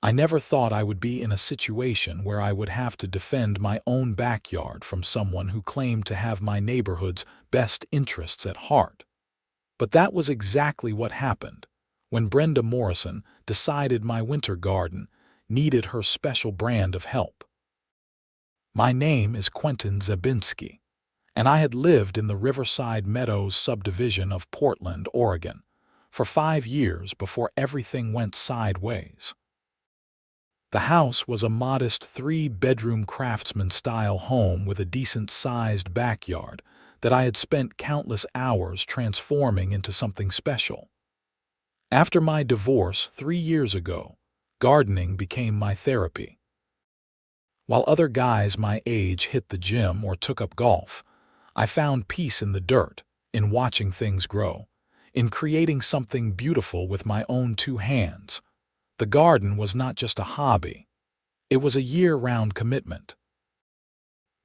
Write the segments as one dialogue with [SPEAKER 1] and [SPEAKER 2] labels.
[SPEAKER 1] I never thought I would be in a situation where I would have to defend my own backyard from someone who claimed to have my neighborhood's best interests at heart. But that was exactly what happened when Brenda Morrison decided my winter garden needed her special brand of help. My name is Quentin Zabinski, and I had lived in the Riverside Meadows subdivision of Portland, Oregon, for 5 years before everything went sideways. The house was a modest 3-bedroom craftsman-style home with a decent-sized backyard that I had spent countless hours transforming into something special. After my divorce 3 years ago, gardening became my therapy. While other guys my age hit the gym or took up golf, I found peace in the dirt, in watching things grow, in creating something beautiful with my own 2 hands. The garden was not just a hobby. It was a year-round commitment.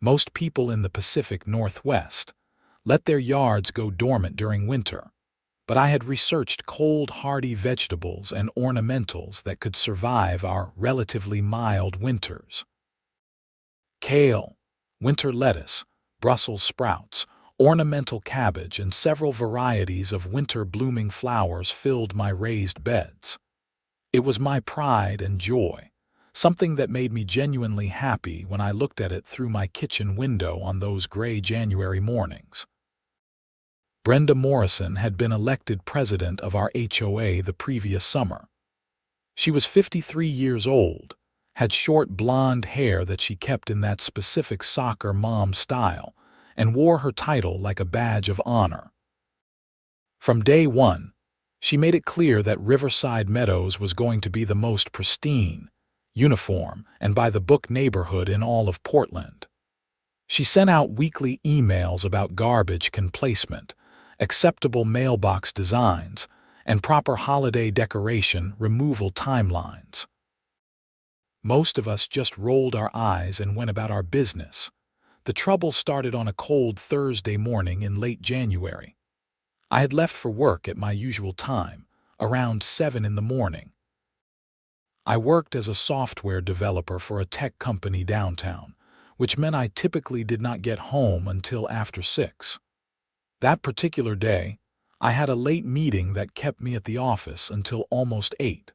[SPEAKER 1] Most people in the Pacific Northwest let their yards go dormant during winter, but I had researched cold, hardy vegetables and ornamentals that could survive our relatively mild winters. Kale, winter lettuce, Brussels sprouts, ornamental cabbage, and several varieties of winter-blooming flowers filled my raised beds. It was my pride and joy, something that made me genuinely happy when I looked at it through my kitchen window on those gray January mornings. Brenda Morrison had been elected president of our HOA the previous summer. She was 53 years old, had short blonde hair that she kept in that specific soccer mom style, and wore her title like a badge of honor. From day one, she made it clear that Riverside Meadows was going to be the most pristine, uniform, and by-the-book neighborhood in all of Portland. She sent out weekly emails about garbage can placement, acceptable mailbox designs, and proper holiday decoration removal timelines. Most of us just rolled our eyes and went about our business. The trouble started on a cold Thursday morning in late January. I had left for work at my usual time, around 7 in the morning. I worked as a software developer for a tech company downtown, which meant I typically did not get home until after 6. That particular day, I had a late meeting that kept me at the office until almost 8.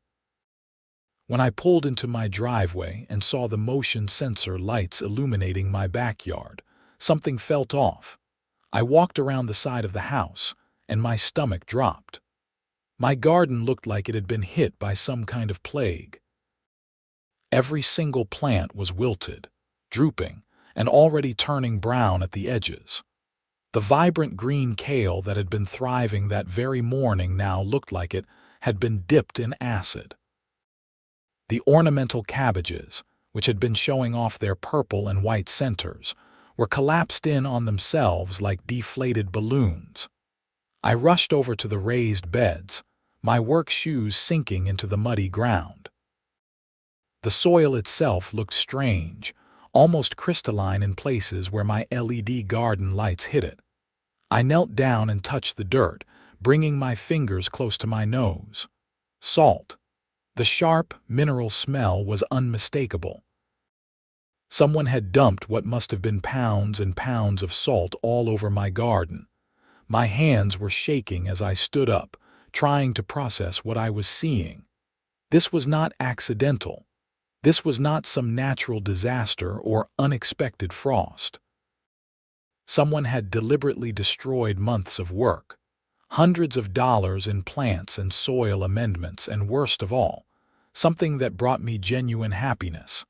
[SPEAKER 1] When I pulled into my driveway and saw the motion sensor lights illuminating my backyard, something felt off. I walked around the side of the house, and my stomach dropped. My garden looked like it had been hit by some kind of plague. Every single plant was wilted, drooping, and already turning brown at the edges. The vibrant green kale that had been thriving that very morning now looked like it had been dipped in acid. The ornamental cabbages, which had been showing off their purple and white centers, were collapsed in on themselves like deflated balloons. I rushed over to the raised beds, my work shoes sinking into the muddy ground. The soil itself looked strange, almost crystalline in places where my LED garden lights hit it. I knelt down and touched the dirt, bringing my fingers close to my nose. Salt. The sharp, mineral smell was unmistakable. Someone had dumped what must have been pounds and pounds of salt all over my garden. My hands were shaking as I stood up, trying to process what I was seeing. This was not accidental. This was not some natural disaster or unexpected frost. Someone had deliberately destroyed months of work, hundreds of dollars in plants and soil amendments, and worst of all, something that brought me genuine happiness.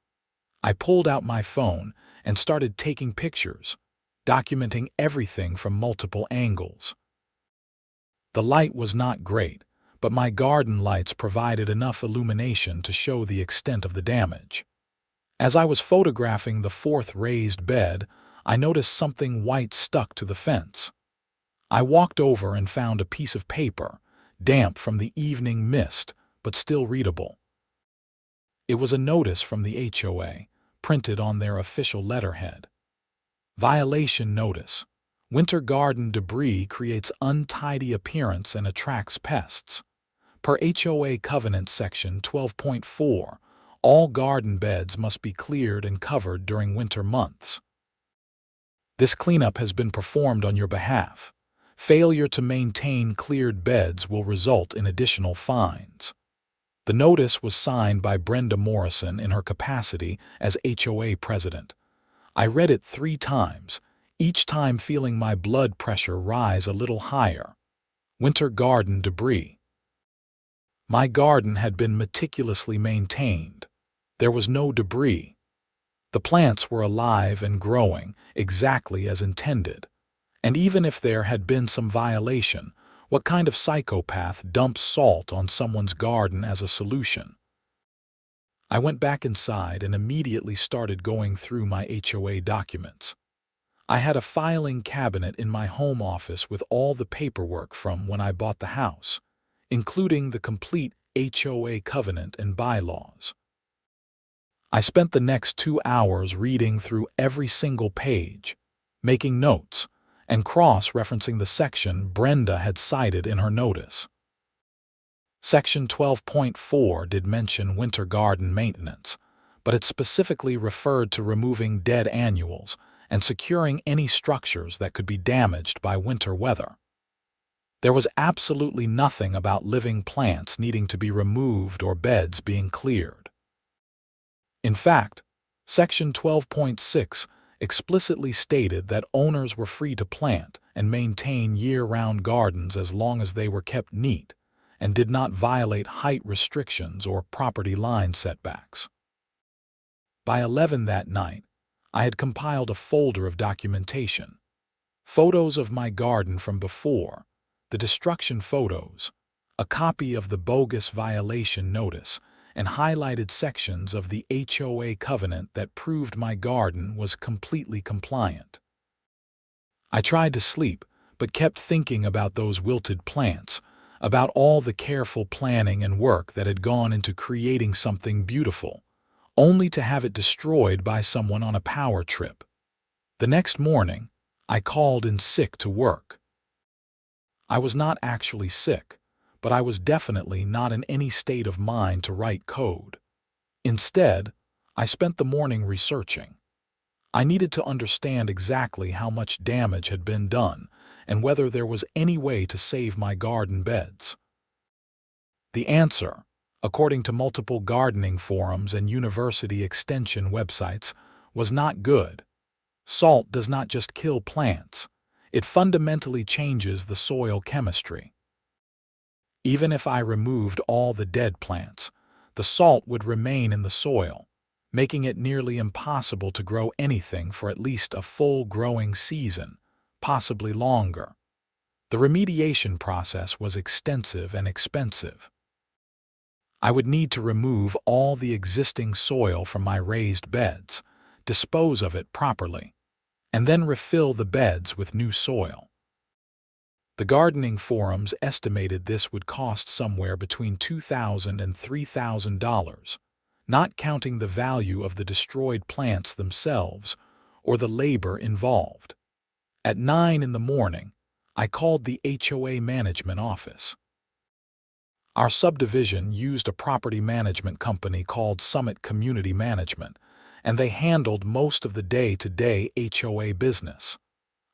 [SPEAKER 1] I pulled out my phone and started taking pictures, documenting everything from multiple angles. The light was not great, but my garden lights provided enough illumination to show the extent of the damage. As I was photographing the 4th raised bed, I noticed something white stuck to the fence. I walked over and found a piece of paper, damp from the evening mist, but still readable. It was a notice from the HOA, printed on their official letterhead. Violation notice. Winter garden debris creates untidy appearance and attracts pests. Per HOA Covenant Section 12.4, All garden beds must be cleared and covered during winter months. This cleanup has been performed on your behalf. Failure to maintain cleared beds will result in additional fines. The notice was signed by Brenda Morrison in her capacity as HOA president. I read it 3 times, each time feeling my blood pressure rise a little higher. Winter garden debris. My garden had been meticulously maintained. There was no debris. The plants were alive and growing exactly as intended. And even if there had been some violation, what kind of psychopath dumps salt on someone's garden as a solution? I went back inside and immediately started going through my HOA documents. I had a filing cabinet in my home office with all the paperwork from when I bought the house, including the complete HOA covenant and bylaws. I spent the next 2 hours reading through every single page, making notes, and cross-referencing the section Brenda had cited in her notice. Section 12.4 did mention winter garden maintenance, but it specifically referred to removing dead annuals and securing any structures that could be damaged by winter weather. There was absolutely nothing about living plants needing to be removed or beds being cleared. In fact, Section 12.6 explicitly stated that owners were free to plant and maintain year-round gardens as long as they were kept neat and did not violate height restrictions or property line setbacks. By 11 that night, I had compiled a folder of documentation, photos of my garden from before, the destruction photos, a copy of the bogus violation notice, and highlighted sections of the HOA covenant that proved my garden was completely compliant. I tried to sleep, but kept thinking about those wilted plants, about all the careful planning and work that had gone into creating something beautiful, only to have it destroyed by someone on a power trip. The next morning, I called in sick to work. I was not actually sick, but I was definitely not in any state of mind to write code. Instead, I spent the morning researching. I needed to understand exactly how much damage had been done and whether there was any way to save my garden beds. The answer, according to multiple gardening forums and university extension websites, was not good. Salt does not just kill plants, it fundamentally changes the soil chemistry. Even if I removed all the dead plants, the salt would remain in the soil, making it nearly impossible to grow anything for at least a full growing season, possibly longer. The remediation process was extensive and expensive. I would need to remove all the existing soil from my raised beds, dispose of it properly, and then refill the beds with new soil. The gardening forums estimated this would cost somewhere between $2,000 and $3,000, not counting the value of the destroyed plants themselves or the labor involved. At 9 in the morning, I called the HOA management office. Our subdivision used a property management company called Summit Community Management, and they handled most of the day-to-day HOA business.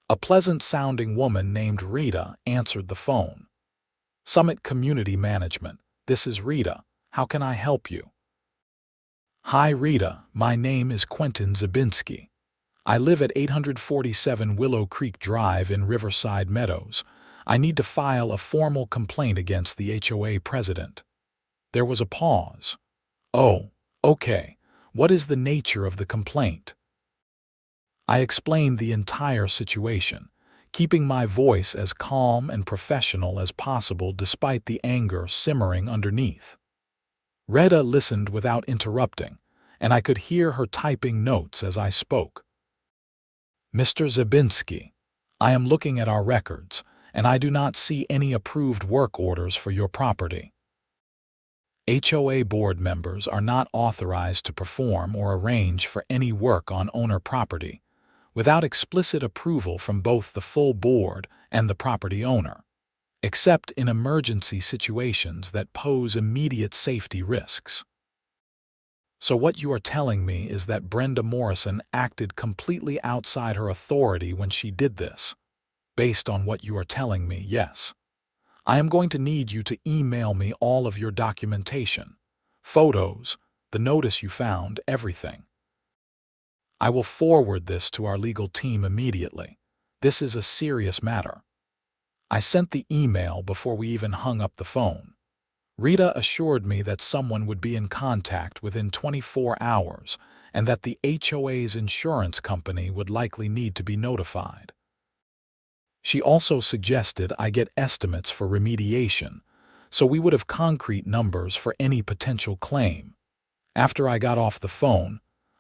[SPEAKER 1] A pleasant-sounding woman named Rita answered the phone. Summit Community Management, this is Rita. How can I help you? Hi Rita, my name is Quentin Zabinski. I live at 847 Willow Creek Drive in Riverside Meadows. I need to file a formal complaint against the HOA president. There was a pause. Oh, okay. What is the nature of the complaint? I explained the entire situation, keeping my voice as calm and professional as possible despite the anger simmering underneath. Rita listened without interrupting, and I could hear her typing notes as I spoke. Mr. Zabinski, I am looking at our records, and I do not see any approved work orders for your property. HOA board members are not authorized to perform or arrange for any work on owner property without explicit approval from both the full board and the property owner, except in emergency situations that pose immediate safety risks. So what you are telling me is that Brenda Morrison acted completely outside her authority when she did this. Based on what you are telling me, yes. I am going to need you to email me all of your documentation, photos, the notice you found, everything. I will forward this to our legal team immediately. This is a serious matter. I sent the email before we even hung up the phone. Rita assured me that someone would be in contact within 24 hours and that the HOA's insurance company would likely need to be notified. She also suggested I get estimates for remediation, so we would have concrete numbers for any potential claim. After I got off the phone,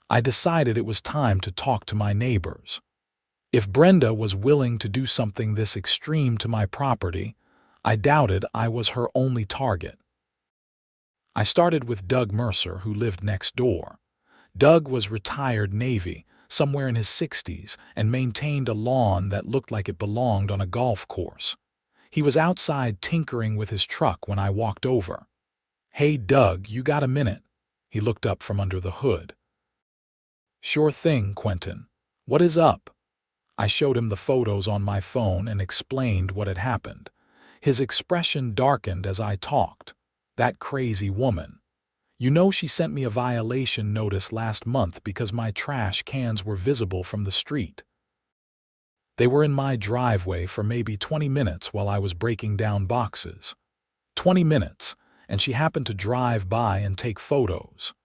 [SPEAKER 1] I decided it was time to talk to my neighbors. If Brenda was willing to do something this extreme to my property, I doubted I was her only target. I started with Doug Mercer, who lived next door. Doug was retired Navy, somewhere in his 60s, and maintained a lawn that looked like it belonged on a golf course. He was outside tinkering with his truck when I walked over. "Hey, Doug, you got a minute?" He looked up from under the hood. "Sure thing, Quentin. What is up?" I showed him the photos on my phone and explained what had happened. His expression darkened as I talked. "That crazy woman. You know, she sent me a violation notice last month because my trash cans were visible from the street. They were in my driveway for maybe 20 minutes while I was breaking down boxes. 20 minutes, and she happened to drive by and take photos.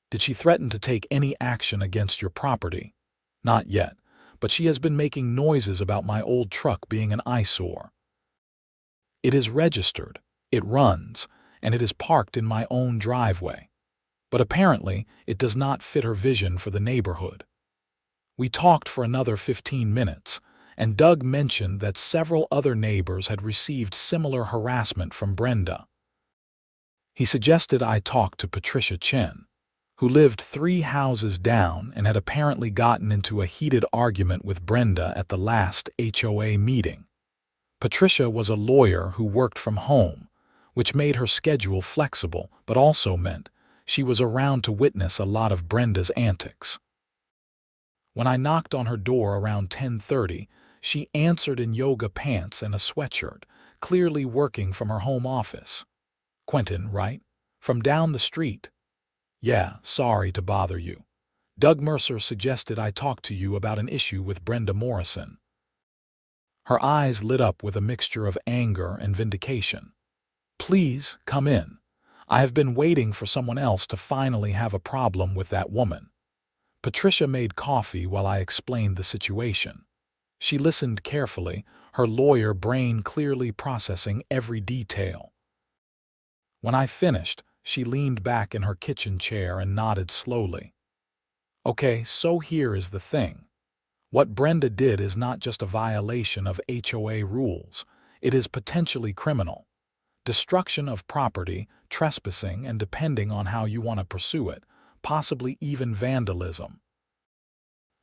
[SPEAKER 1] Did she threaten to take any action against your property?" "Not yet, but she has been making noises about my old truck being an eyesore. It is registered, it runs, and it is parked in my own driveway. But apparently, it does not fit her vision for the neighborhood." We talked for another 15 minutes, and Doug mentioned that several other neighbors had received similar harassment from Brenda. He suggested I talk to Patricia Chen, who lived 3 houses down and had apparently gotten into a heated argument with Brenda at the last HOA meeting. Patricia was a lawyer who worked from home, which made her schedule flexible, but also meant she was around to witness a lot of Brenda's antics. When I knocked on her door around 10:30, she answered in yoga pants and a sweatshirt, clearly working from her home office. "Quentin, right? From down the street?" "Yeah, sorry to bother you. Doug Mercer suggested I talk to you about an issue with Brenda Morrison." Her eyes lit up with a mixture of anger and vindication. "Please, come in. I have been waiting for someone else to finally have a problem with that woman." Patricia made coffee while I explained the situation. She listened carefully, her lawyer brain clearly processing every detail. When I finished, she leaned back in her kitchen chair and nodded slowly. "Okay, so here is the thing. What Brenda did is not just a violation of HOA rules. It is potentially criminal. Destruction of property, trespassing, and depending on how you want to pursue it, possibly even vandalism.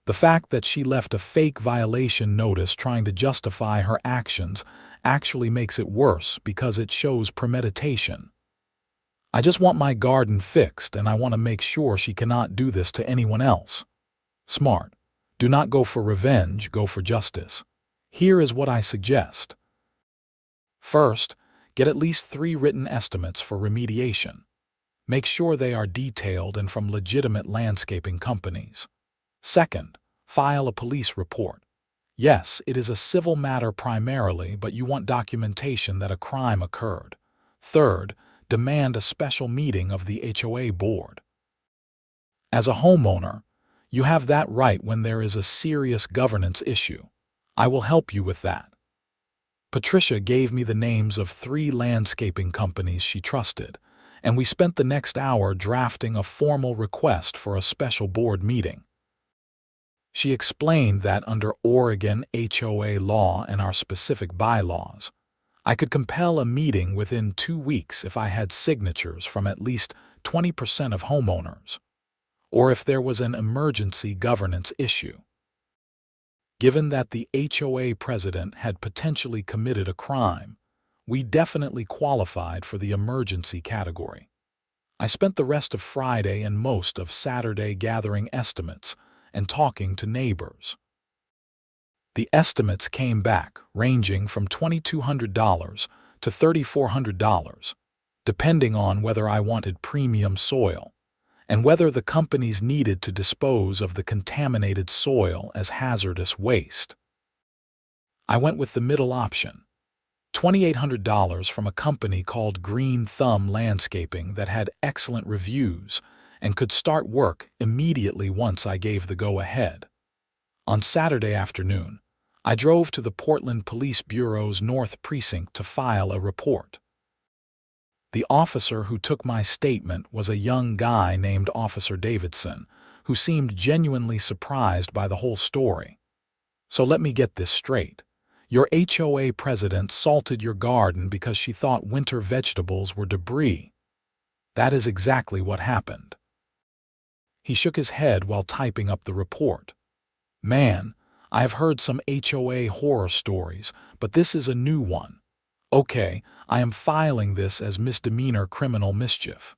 [SPEAKER 1] The fact that she left a fake violation notice trying to justify her actions actually makes it worse because it shows premeditation. I just want my garden fixed, and I want to make sure she cannot do this to anyone else. Smart. Do not go for revenge, go for justice. Here is what I suggest. First, get at least 3 written estimates for remediation. Make sure they are detailed and from legitimate landscaping companies. Second, file a police report. Yes, it is a civil matter primarily, but you want documentation that a crime occurred. Third, demand a special meeting of the HOA board. As a homeowner, you have that right when there is a serious governance issue. I will help you with that. Patricia gave me the names of 3 landscaping companies she trusted, and we spent the next hour drafting a formal request for a special board meeting. She explained that under Oregon HOA law and our specific bylaws, I could compel a meeting within 2 weeks if I had signatures from at least 20% of homeowners, or if there was an emergency governance issue. Given that the HOA president had potentially committed a crime, we definitely qualified for the emergency category. I spent the rest of Friday and most of Saturday gathering estimates and talking to neighbors. The estimates came back ranging from $2,200 to $3,400, depending on whether I wanted premium soil and whether the companies needed to dispose of the contaminated soil as hazardous waste. I went with the middle option, $2,800 from a company called Green Thumb Landscaping that had excellent reviews and could start work immediately once I gave the go-ahead. On Saturday afternoon, I drove to the Portland Police Bureau's North Precinct to file a report. The officer who took my statement was a young guy named Officer Davidson, who seemed genuinely surprised by the whole story. So let me get this straight. Your HOA president salted your garden because she thought winter vegetables were debris. That is exactly what happened. He shook his head while typing up the report. Man, I have heard some HOA horror stories, but this is a new one. Okay, I am filing this as misdemeanor criminal mischief.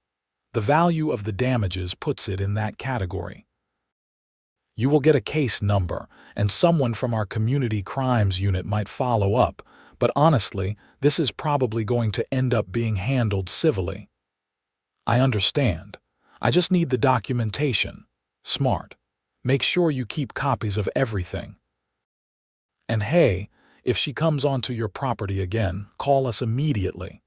[SPEAKER 1] The value of the damages puts it in that category. You will get a case number, and someone from our community crimes unit might follow up, but honestly, this is probably going to end up being handled civilly. I understand. I just need the documentation. Smart. Make sure you keep copies of everything. And hey, if she comes onto your property again, call us immediately.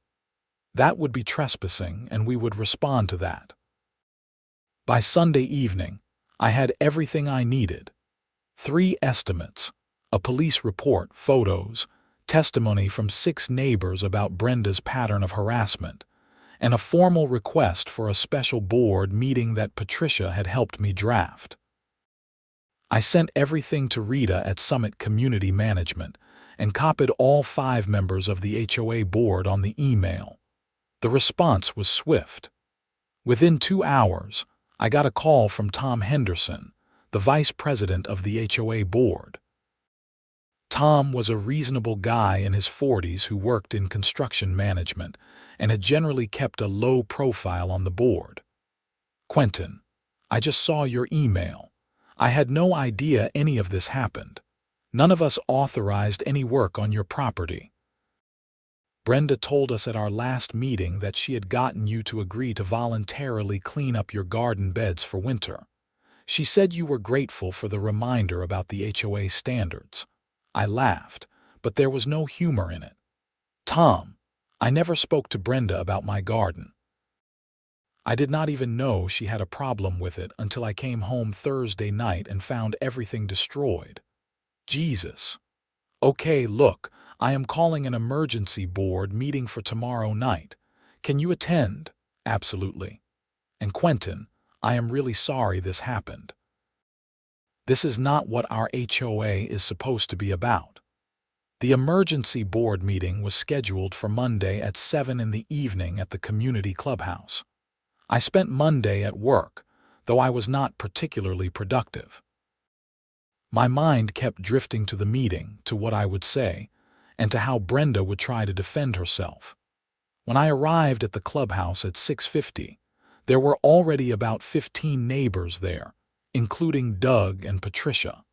[SPEAKER 1] That would be trespassing, and we would respond to that. By Sunday evening, I had everything I needed. 3 estimates, a police report, photos, testimony from 6 neighbors about Brenda's pattern of harassment, and a formal request for a special board meeting that Patricia had helped me draft. I sent everything to Rita at Summit Community Management and copied all 5 members of the HOA board on the email. The response was swift. Within 2 hours, I got a call from Tom Henderson, the vice president of the HOA board. Tom was a reasonable guy in his 40s who worked in construction management and had generally kept a low profile on the board. Quentin, I just saw your email. I had no idea any of this happened. None of us authorized any work on your property. Brenda told us at our last meeting that she had gotten you to agree to voluntarily clean up your garden beds for winter. She said you were grateful for the reminder about the HOA standards. I laughed, but there was no humor in it. Tom, I never spoke to Brenda about my garden. I did not even know she had a problem with it until I came home Thursday night and found everything destroyed. Jesus. Okay, look, I am calling an emergency board meeting for tomorrow night. Can you attend? Absolutely. And Quentin, I am really sorry this happened. This is not what our HOA is supposed to be about. The emergency board meeting was scheduled for Monday at 7 in the evening at the community clubhouse. I spent Monday at work, though I was not particularly productive. My mind kept drifting to the meeting, to what I would say, and to how Brenda would try to defend herself. When I arrived at the clubhouse at 6:50, there were already about 15 neighbors there, including Doug and Patricia.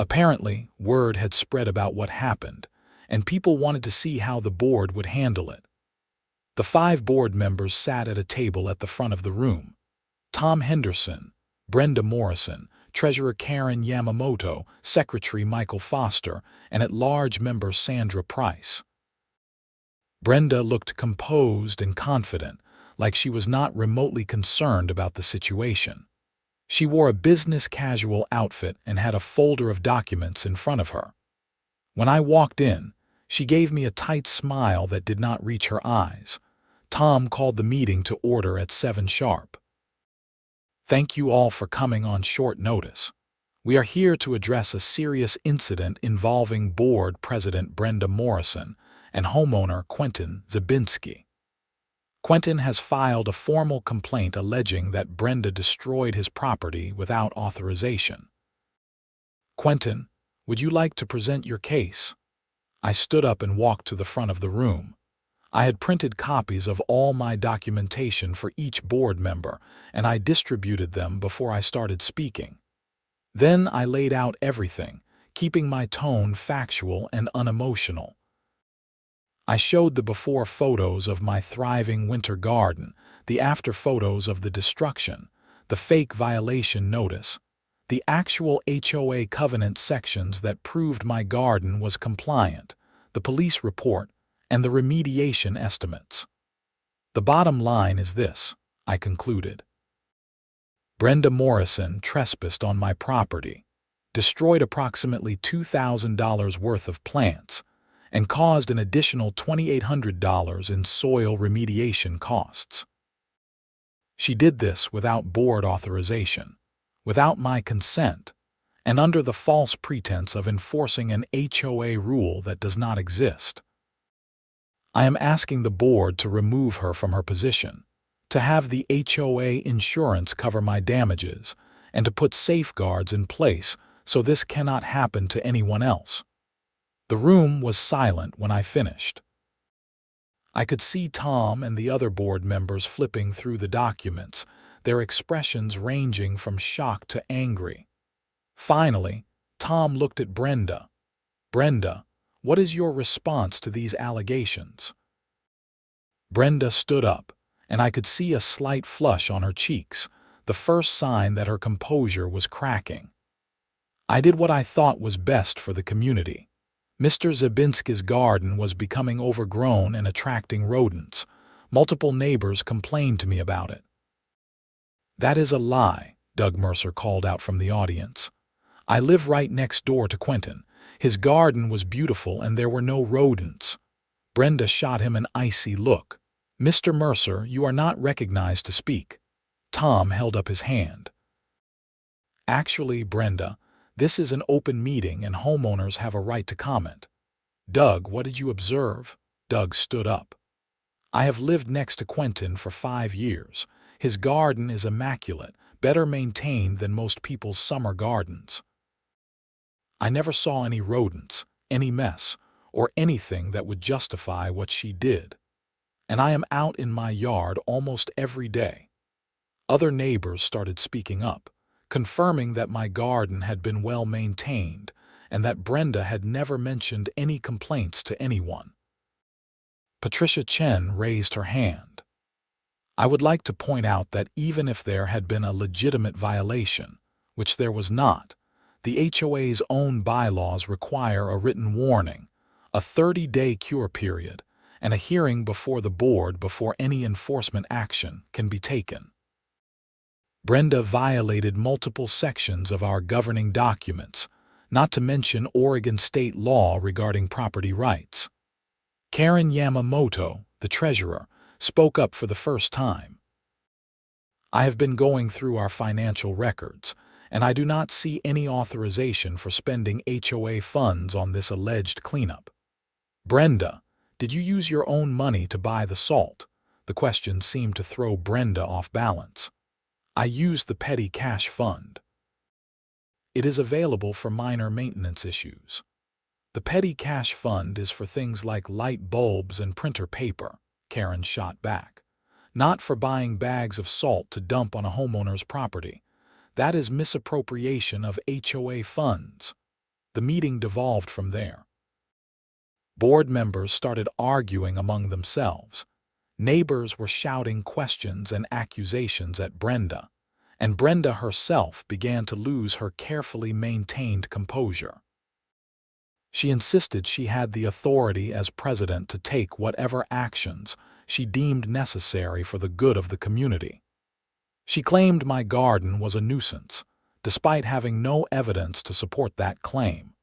[SPEAKER 1] Apparently, word had spread about what happened, and people wanted to see how the board would handle it. The 5 board members sat at a table at the front of the room. Tom Henderson, Brenda Morrison, Treasurer Karen Yamamoto, Secretary Michael Foster, and at-large member Sandra Price. Brenda looked composed and confident, like she was not remotely concerned about the situation. She wore a business casual outfit and had a folder of documents in front of her. When I walked in, she gave me a tight smile that did not reach her eyes. Tom called the meeting to order at 7 sharp. Thank you all for coming on short notice. We are here to address a serious incident involving board president Brenda Morrison and homeowner Quentin Zabinski. Quentin has filed a formal complaint alleging that Brenda destroyed his property without authorization. Quentin, would you like to present your case? I stood up and walked to the front of the room. I had printed copies of all my documentation for each board member, and I distributed them before I started speaking. Then I laid out everything, keeping my tone factual and unemotional. I showed the before photos of my thriving winter garden, the after photos of the destruction, the fake violation notice, the actual HOA covenant sections that proved my garden was compliant, the police report, and the remediation estimates. The bottom line is this, I concluded. Brenda Morrison trespassed on my property, destroyed approximately $2,000 worth of plants, and caused an additional $2,800 in soil remediation costs. She did this without board authorization, without my consent, and under the false pretense of enforcing an HOA rule that does not exist. I am asking the board to remove her from her position, to have the HOA insurance cover my damages, and to put safeguards in place so this cannot happen to anyone else. The room was silent when I finished. I could see Tom and the other board members flipping through the documents, their expressions ranging from shock to angry. Finally, Tom looked at Brenda. "Brenda, what is your response to these allegations?" Brenda stood up, and I could see a slight flush on her cheeks, the first sign that her composure was cracking. "I did what I thought was best for the community. Mr. Zabinski's garden was becoming overgrown and attracting rodents. Multiple neighbors complained to me about it." "That is a lie," Doug Mercer called out from the audience. "I live right next door to Quentin. His garden was beautiful and there were no rodents." Brenda shot him an icy look. "Mr. Mercer, you are not recognized to speak." Tom held up his hand. "Actually, Brenda, this is an open meeting and homeowners have a right to comment." "Doug, what did you observe?" Doug stood up. "I have lived next to Quentin for 5 years. His garden is immaculate, better maintained than most people's summer gardens. I never saw any rodents, any mess, or anything that would justify what she did. And I am out in my yard almost every day." Other neighbors started speaking up, confirming that my garden had been well maintained and that Brenda had never mentioned any complaints to anyone. Patricia Chen raised her hand. "I would like to point out that even if there had been a legitimate violation, which there was not, the HOA's own bylaws require a written warning, a 30-day cure period, and a hearing before the board before any enforcement action can be taken. Brenda violated multiple sections of our governing documents, not to mention Oregon state law regarding property rights." Karen Yamamoto, the treasurer, spoke up for the first time. "I have been going through our financial records, and I do not see any authorization for spending HOA funds on this alleged cleanup." "Brenda, did you use your own money to buy the salt?" The question seemed to throw Brenda off balance. "I used the petty cash fund. It is available for minor maintenance issues. The petty cash fund is for things like light bulbs and printer paper," Karen shot back. "Not for buying bags of salt to dump on a homeowner's property. That is misappropriation of HOA funds." The meeting devolved from there. Board members started arguing among themselves. Neighbors were shouting questions and accusations at Brenda, and Brenda herself began to lose her carefully maintained composure. She insisted she had the authority as president to take whatever actions she deemed necessary for the good of the community. She claimed my garden was a nuisance, despite having no evidence to support that claim.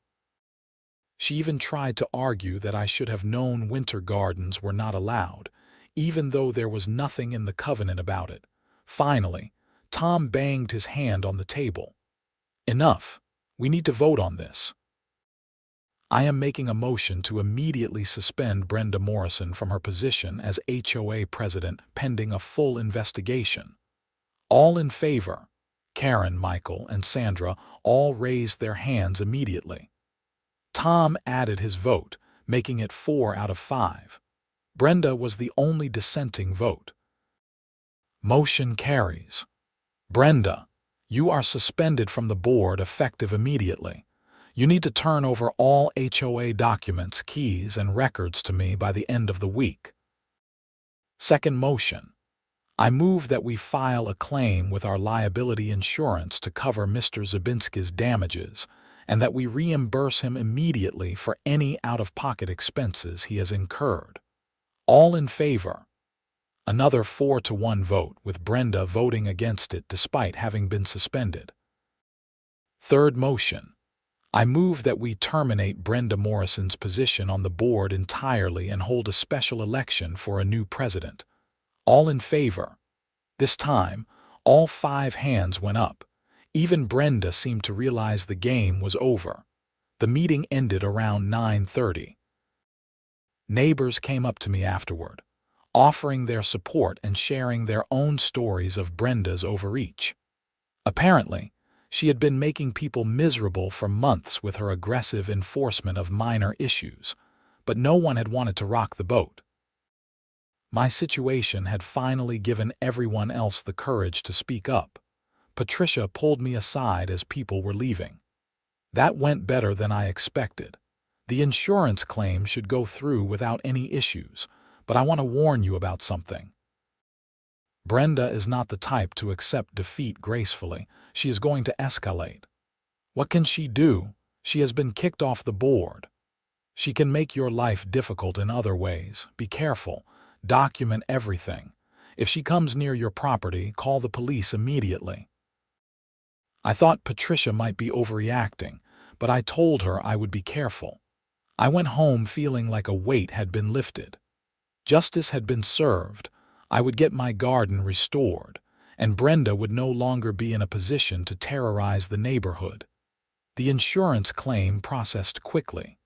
[SPEAKER 1] She even tried to argue that I should have known winter gardens were not allowed, even though there was nothing in the covenant about it. Finally, Tom banged his hand on the table. "Enough. We need to vote on this. I am making a motion to immediately suspend Brenda Morrison from her position as HOA president pending a full investigation." "All in favor?" Karen, Michael, and Sandra all raised their hands immediately. Tom added his vote, making it 4 out of 5. Brenda was the only dissenting vote. Motion carries. Brenda, you are suspended from the board effective immediately. You need to turn over all HOA documents, keys, and records to me by the end of the week. Second motion. I move that we file a claim with our liability insurance to cover Mr. Zabinski's damages, and that we reimburse him immediately for any out-of-pocket expenses he has incurred. All in favor? Another 4-1 vote, with Brenda voting against it despite having been suspended. Third motion. I move that we terminate Brenda Morrison's position on the board entirely and hold a special election for a new president. All in favor? This time, all 5 hands went up. Even Brenda seemed to realize the game was over. The meeting ended around 9:30. Neighbors came up to me afterward, offering their support and sharing their own stories of Brenda's overreach. Apparently, she had been making people miserable for months with her aggressive enforcement of minor issues, but no one had wanted to rock the boat. My situation had finally given everyone else the courage to speak up. Patricia pulled me aside as people were leaving. That went better than I expected. The insurance claim should go through without any issues, but I want to warn you about something. Brenda is not the type to accept defeat gracefully. She is going to escalate. What can she do? She has been kicked off the board. She can make your life difficult in other ways. Be careful. Document everything. If she comes near your property, call the police immediately. I thought Patricia might be overreacting, but I told her I would be careful. I went home feeling like a weight had been lifted. Justice had been served. I would get my garden restored, and Brenda would no longer be in a position to terrorize the neighborhood. The insurance claim processed quickly.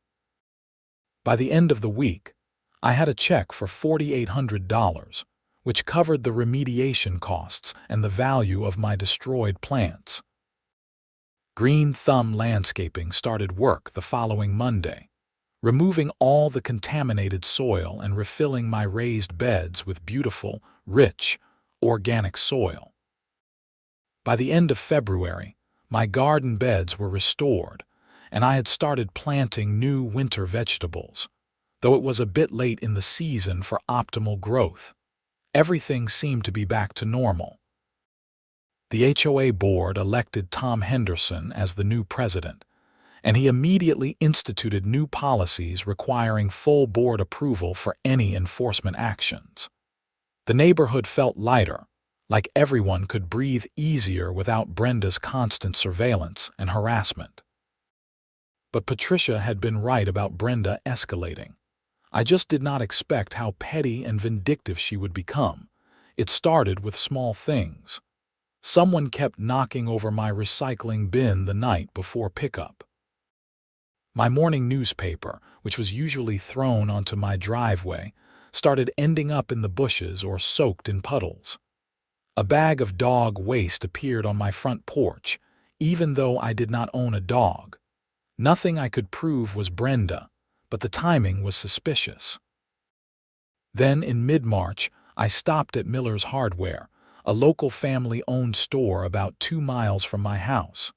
[SPEAKER 1] By the end of the week, I had a check for $4,800, which covered the remediation costs and the value of my destroyed plants. Green Thumb Landscaping started work the following Monday, removing all the contaminated soil and refilling my raised beds with beautiful, rich, organic soil. By the end of February, my garden beds were restored, and I had started planting new winter vegetables, though it was a bit late in the season for optimal growth. Everything seemed to be back to normal. The HOA board elected Tom Henderson as the new president, and he immediately instituted new policies requiring full board approval for any enforcement actions. The neighborhood felt lighter, like everyone could breathe easier without Brenda's constant surveillance and harassment. But Patricia had been right about Brenda escalating. I just did not expect how petty and vindictive she would become. It started with small things. Someone kept knocking over my recycling bin the night before pickup. My morning newspaper, which was usually thrown onto my driveway, started ending up in the bushes or soaked in puddles. A bag of dog waste appeared on my front porch, even though I did not own a dog. Nothing I could prove was Brenda, but the timing was suspicious. Then, in mid-March, I stopped at Miller's Hardware, a local family-owned store about 2 miles from my house.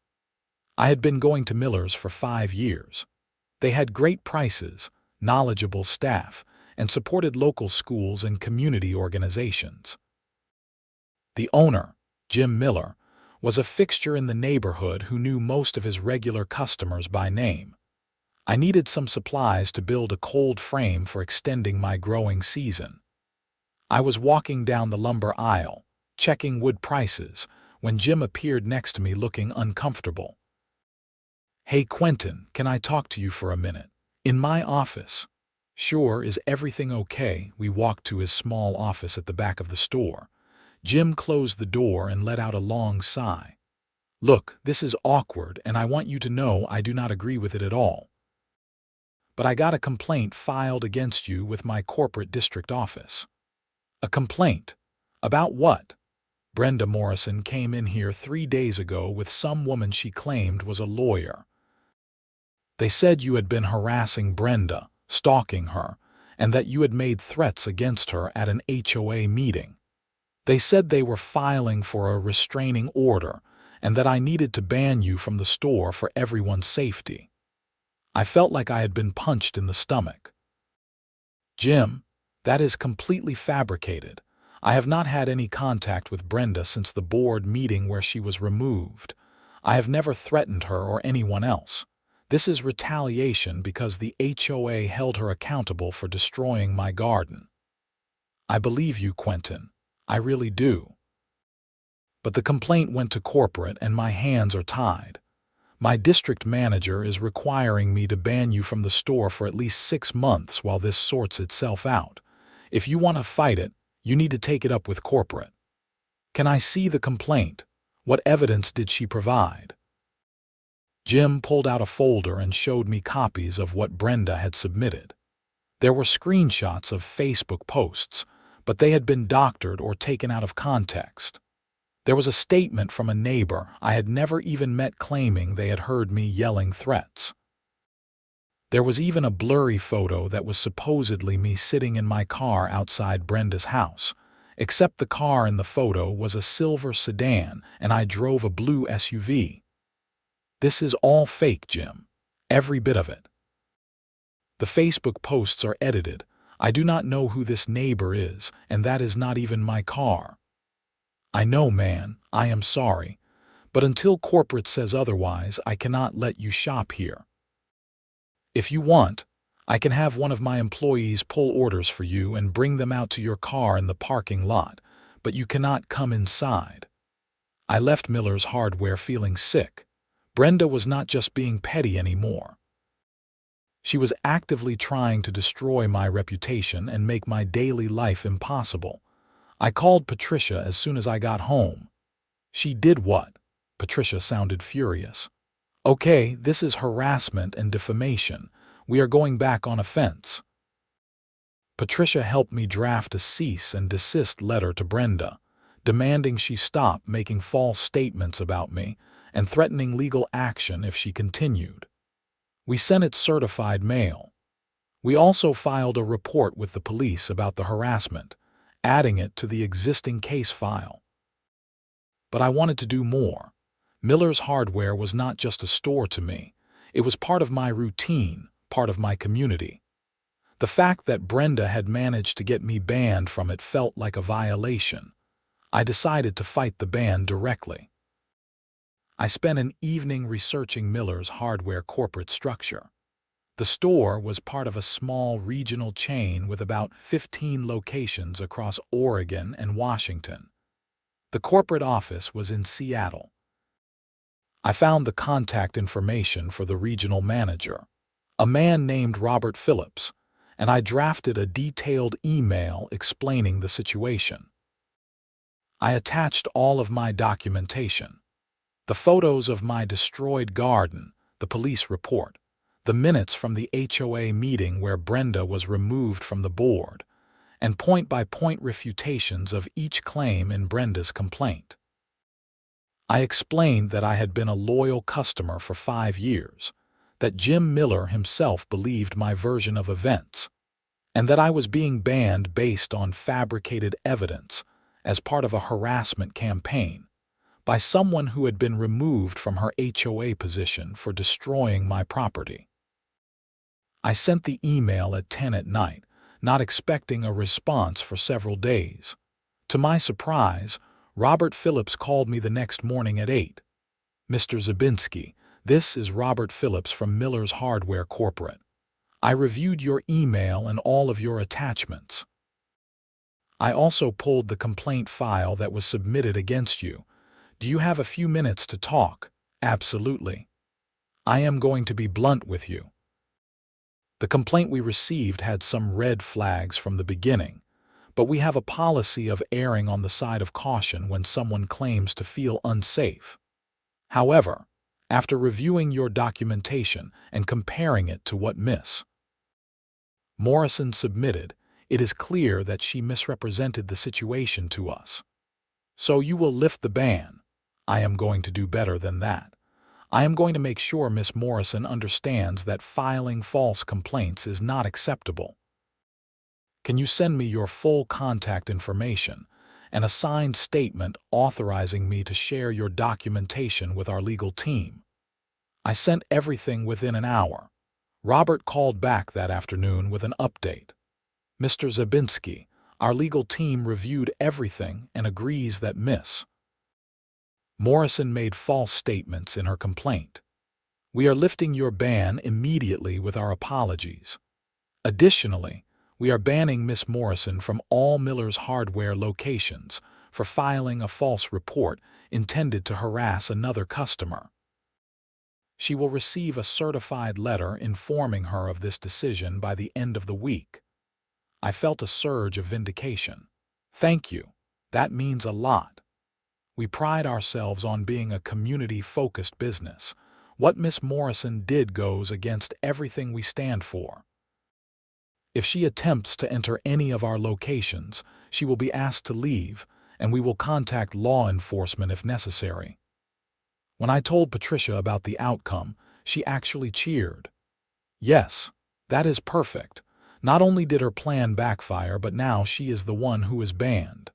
[SPEAKER 1] I had been going to Miller's for 5 years. They had great prices, knowledgeable staff, and supported local schools and community organizations. The owner, Jim Miller, was a fixture in the neighborhood who knew most of his regular customers by name. I needed some supplies to build a cold frame for extending my growing season. I was walking down the lumber aisle, checking wood prices, when Jim appeared next to me looking uncomfortable. "Hey Quentin, can I talk to you for a minute? In my office." "Sure, is everything okay?" We walked to his small office at the back of the store. Jim closed the door and let out a long sigh. "Look, this is awkward, and I want you to know I do not agree with it at all. But I got a complaint filed against you with my corporate district office." "A complaint? About what?" "Brenda Morrison came in here 3 days ago with some woman she claimed was a lawyer. They said you had been harassing Brenda, stalking her, and that you had made threats against her at an HOA meeting. They said they were filing for a restraining order and that I needed to ban you from the store for everyone's safety. I felt like I had been punched in the stomach. Jim, that is completely fabricated. I have not had any contact with Brenda since the board meeting where she was removed. I have never threatened her or anyone else. This is retaliation because the HOA held her accountable for destroying my garden. I believe you, Quentin. I really do. But the complaint went to corporate and my hands are tied. My district manager is requiring me to ban you from the store for at least 6 months while this sorts itself out. If you want to fight it, you need to take it up with corporate. Can I see the complaint? What evidence did she provide? Jim pulled out a folder and showed me copies of what Brenda had submitted. There were screenshots of Facebook posts, but they had been doctored or taken out of context. There was a statement from a neighbor I had never even met claiming they had heard me yelling threats. There was even a blurry photo that was supposedly me sitting in my car outside Brenda's house, except the car in the photo was a silver sedan and I drove a blue SUV. This is all fake, Jim. Every bit of it. The Facebook posts are edited. I do not know who this neighbor is, and that is not even my car. I know, man, I am sorry, but until corporate says otherwise, I cannot let you shop here. If you want, I can have one of my employees pull orders for you and bring them out to your car in the parking lot, but you cannot come inside. I left Miller's Hardware feeling sick. Brenda was not just being petty anymore. She was actively trying to destroy my reputation and make my daily life impossible. I called Patricia as soon as I got home. She did what? Patricia sounded furious. Okay, this is harassment and defamation. We are going back on offense. Patricia helped me draft a cease and desist letter to Brenda, demanding she stop making false statements about me and threatening legal action if she continued. We sent it certified mail. We also filed a report with the police about the harassment, adding it to the existing case file. But I wanted to do more. Miller's Hardware was not just a store to me. It was part of my routine, part of my community. The fact that Brenda had managed to get me banned from it felt like a violation. I decided to fight the ban directly. I spent an evening researching Miller's Hardware corporate structure. The store was part of a small regional chain with about 15 locations across Oregon and Washington. The corporate office was in Seattle. I found the contact information for the regional manager, a man named Robert Phillips, and I drafted a detailed email explaining the situation. I attached all of my documentation: the photos of my destroyed garden, the police report, the minutes from the HOA meeting where Brenda was removed from the board, and point-by-point refutations of each claim in Brenda's complaint. I explained that I had been a loyal customer for 5 years, that Jim Miller himself believed my version of events, and that I was being banned based on fabricated evidence as part of a harassment campaign by someone who had been removed from her HOA position for destroying my property. I sent the email at 10 at night, not expecting a response for several days. To my surprise, Robert Phillips called me the next morning at 8. Mr. Zabinski, this is Robert Phillips from Miller's Hardware Corporate. I reviewed your email and all of your attachments. I also pulled the complaint file that was submitted against you. Do you have a few minutes to talk? Absolutely. I am going to be blunt with you. The complaint we received had some red flags from the beginning, but we have a policy of erring on the side of caution when someone claims to feel unsafe. However, after reviewing your documentation and comparing it to what Ms. Morrison submitted, it is clear that she misrepresented the situation to us. So you will lift the ban. I am going to do better than that. I am going to make sure Miss Morrison understands that filing false complaints is not acceptable. Can you send me your full contact information and a signed statement authorizing me to share your documentation with our legal team?" I sent everything within an hour. Robert called back that afternoon with an update. "Mr. Zabinski, our legal team reviewed everything and agrees that Miss Morrison made false statements in her complaint. We are lifting your ban immediately with our apologies. Additionally, we are banning Miss Morrison from all Miller's Hardware locations for filing a false report intended to harass another customer. She will receive a certified letter informing her of this decision by the end of the week." I felt a surge of vindication. Thank you. That means a lot. We pride ourselves on being a community-focused business. What Miss Morrison did goes against everything we stand for. If she attempts to enter any of our locations, she will be asked to leave, and we will contact law enforcement if necessary. When I told Patricia about the outcome, she actually cheered. "Yes, that is perfect. Not only did her plan backfire, but now she is the one who is banned.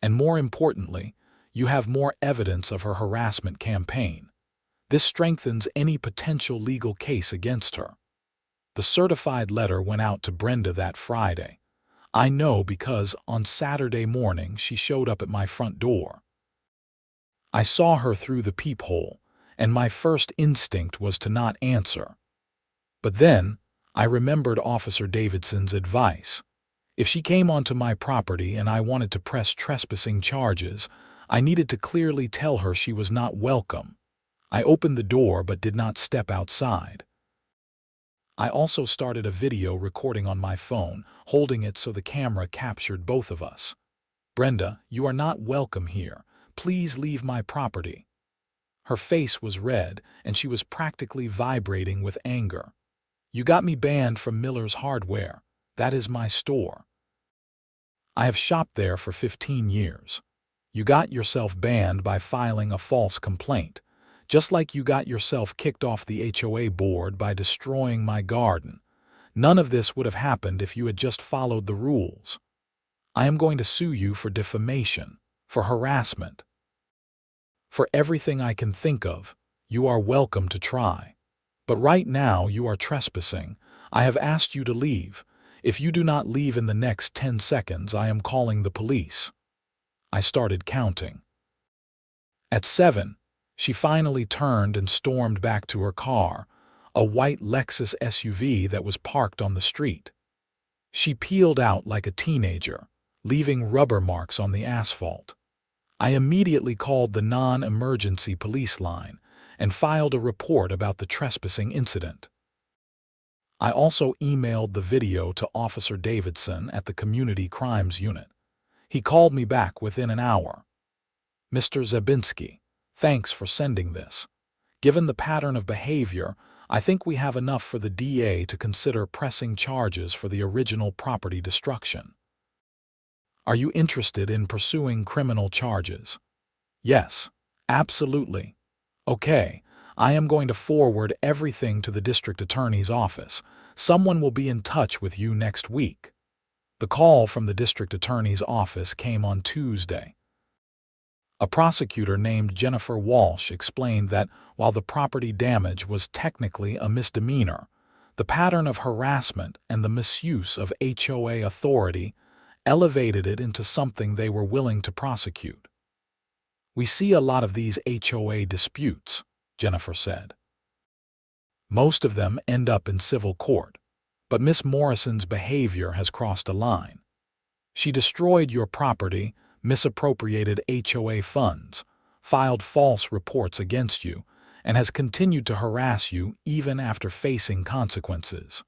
[SPEAKER 1] And more importantly, you have more evidence of her harassment campaign. This strengthens any potential legal case against her." The certified letter went out to Brenda that Friday. I know because on Saturday morning she showed up at my front door. I saw her through the peephole, and my first instinct was to not answer. But then, I remembered Officer Davidson's advice. If she came onto my property and I wanted to press trespassing charges, I needed to clearly tell her she was not welcome. I opened the door but did not step outside. I also started a video recording on my phone, holding it so the camera captured both of us. "Brenda, you are not welcome here. Please leave my property." Her face was red, and she was practically vibrating with anger. "You got me banned from Miller's Hardware. That is my store. I have shopped there for 15 years. You got yourself banned by filing a false complaint, just like you got yourself kicked off the HOA board by destroying my garden. None of this would have happened if you had just followed the rules. I am going to sue you for defamation, for harassment, for everything I can think of. You are welcome to try. But right now you are trespassing. I have asked you to leave. If you do not leave in the next 10 seconds, I am calling the police." I started counting. At 7, she finally turned and stormed back to her car, a white Lexus SUV that was parked on the street. She peeled out like a teenager, leaving rubber marks on the asphalt. I immediately called the non-emergency police line and filed a report about the trespassing incident. I also emailed the video to Officer Davidson at the Community Crimes Unit. He called me back within an hour. "Mr. Zabinski, thanks for sending this. Given the pattern of behavior, I think we have enough for the DA to consider pressing charges for the original property destruction. Are you interested in pursuing criminal charges?" "Yes, absolutely." "Okay, I am going to forward everything to the district attorney's office. Someone will be in touch with you next week." The call from the district attorney's office came on Tuesday. A prosecutor named Jennifer Walsh explained that while the property damage was technically a misdemeanor, the pattern of harassment and the misuse of HOA authority elevated it into something they were willing to prosecute. "We see a lot of these HOA disputes," Jennifer said. "Most of them end up in civil court, but Miss Morrison's behavior has crossed a line. She destroyed your property, misappropriated HOA funds, filed false reports against you, and has continued to harass you even after facing consequences.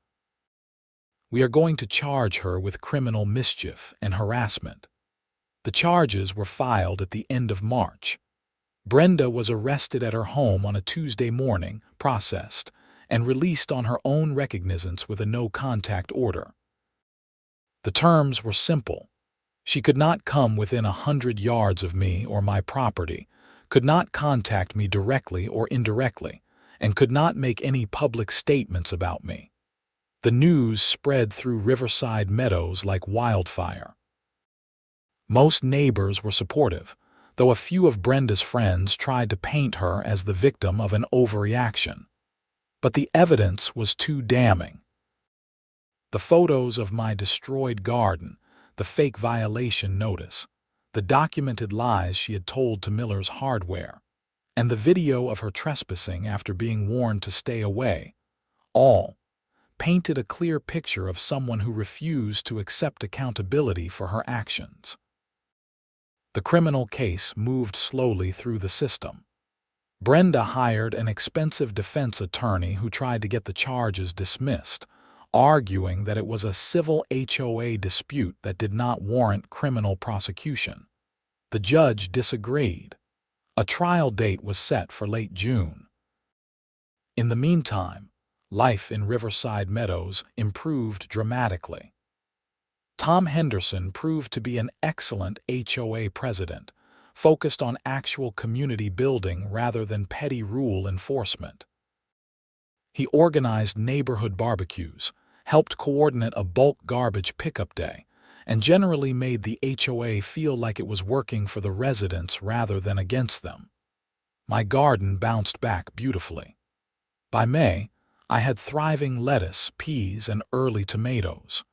[SPEAKER 1] We are going to charge her with criminal mischief and harassment." The charges were filed at the end of March. Brenda was arrested at her home on a Tuesday morning, processed, and released on her own recognizance with a no-contact order. The terms were simple. She could not come within 100 yards of me or my property, could not contact me directly or indirectly, and could not make any public statements about me. The news spread through Riverside Meadows like wildfire. Most neighbors were supportive, though a few of Brenda's friends tried to paint her as the victim of an overreaction. But the evidence was too damning. The photos of my destroyed garden, the fake violation notice, the documented lies she had told to Miller's Hardware, and the video of her trespassing after being warned to stay away, all painted a clear picture of someone who refused to accept accountability for her actions. The criminal case moved slowly through the system. Brenda hired an expensive defense attorney who tried to get the charges dismissed, arguing that it was a civil HOA dispute that did not warrant criminal prosecution. The judge disagreed. A trial date was set for late June. In the meantime, life in Riverside Meadows improved dramatically. Tom Henderson proved to be an excellent HOA president, focused on actual community building rather than petty rule enforcement. He organized neighborhood barbecues, helped coordinate a bulk garbage pickup day, and generally made the HOA feel like it was working for the residents rather than against them. My garden bounced back beautifully. By May, I had thriving lettuce, peas, and early tomatoes.